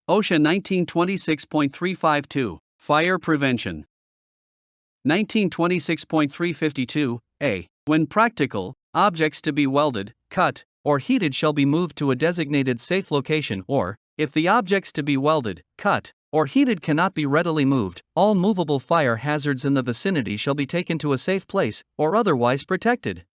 OSHA 1926.352, Fire Prevention. 1926.352, A. When practical, objects to be welded, cut, or heated shall be moved to a designated safe location, or, if the objects to be welded, cut, or heated cannot be readily moved, all movable fire hazards in the vicinity shall be taken to a safe place, or otherwise protected.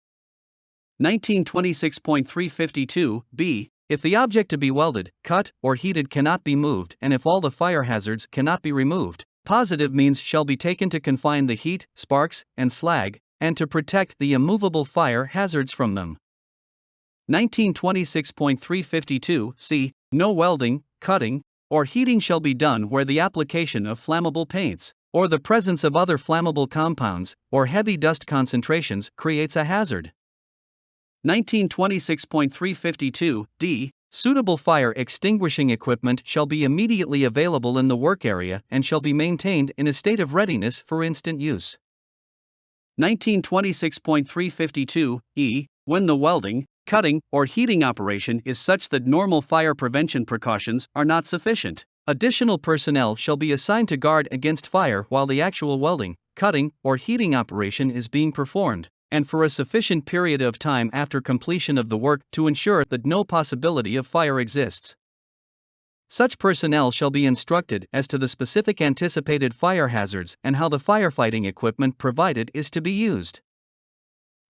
1926.352, B. If the object to be welded, cut, or heated cannot be moved, and if all the fire hazards cannot be removed, positive means shall be taken to confine the heat, sparks, and slag, and to protect the immovable fire hazards from them. 1926.352, C. No welding, cutting, or heating shall be done where the application of flammable paints, or the presence of other flammable compounds, or heavy dust concentrations creates a hazard. 1926.352, D. Suitable fire extinguishing equipment shall be immediately available in the work area and shall be maintained in a state of readiness for instant use. 1926.352, E. When the welding, cutting, or heating operation is such that normal fire prevention precautions are not sufficient, additional personnel shall be assigned to guard against fire while the actual welding, cutting, or heating operation is being performed, and for a sufficient period of time after completion of the work to ensure that no possibility of fire exists. Such personnel shall be instructed as to the specific anticipated fire hazards and how the firefighting equipment provided is to be used.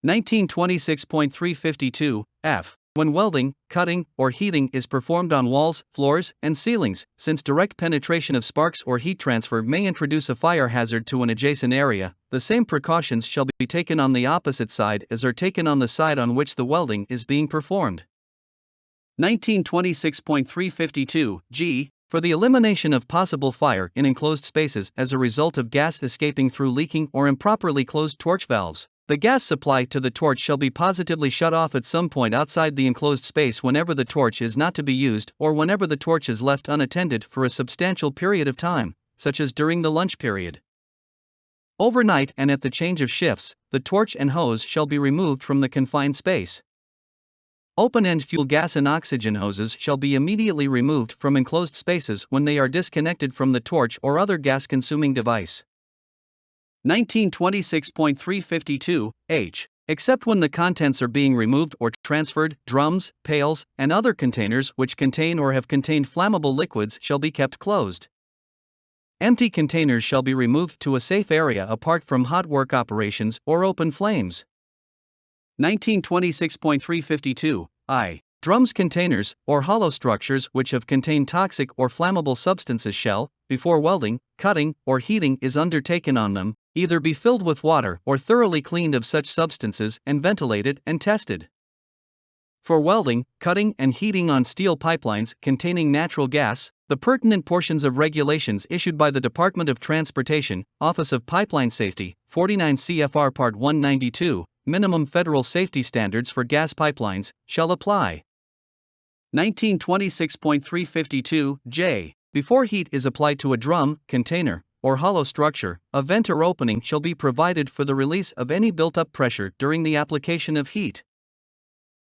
1926.352, F. When welding, cutting, or heating is performed on walls, floors, and ceilings, since direct penetration of sparks or heat transfer may introduce a fire hazard to an adjacent area, the same precautions shall be taken on the opposite side as are taken on the side on which the welding is being performed. 1926.352, G. For the elimination of possible fire in enclosed spaces as a result of gas escaping through leaking or improperly closed torch valves, the gas supply to the torch shall be positively shut off at some point outside the enclosed space whenever the torch is not to be used or whenever the torch is left unattended for a substantial period of time, such as during the lunch period. Overnight and at the change of shifts, the torch and hose shall be removed from the confined space. Open-end fuel gas and oxygen hoses shall be immediately removed from enclosed spaces when they are disconnected from the torch or other gas-consuming device. 1926.352, H. Except when the contents are being removed or transferred, drums, pails, and other containers which contain or have contained flammable liquids shall be kept closed. Empty containers shall be removed to a safe area apart from hot work operations or open flames. 1926.352, I. Drums, containers, or hollow structures which have contained toxic or flammable substances shall, before welding, cutting, or heating is undertaken on them, either be filled with water or thoroughly cleaned of such substances and ventilated and tested. For welding, cutting, and heating on steel pipelines containing natural gas, the pertinent portions of regulations issued by the Department of Transportation, Office of Pipeline Safety, 49 CFR Part 192, Minimum Federal Safety Standards for Gas Pipelines, shall apply. 1926.352, J. Before heat is applied to a drum, container, or hollow structure, a vent or opening shall be provided for the release of any built-up pressure during the application of heat.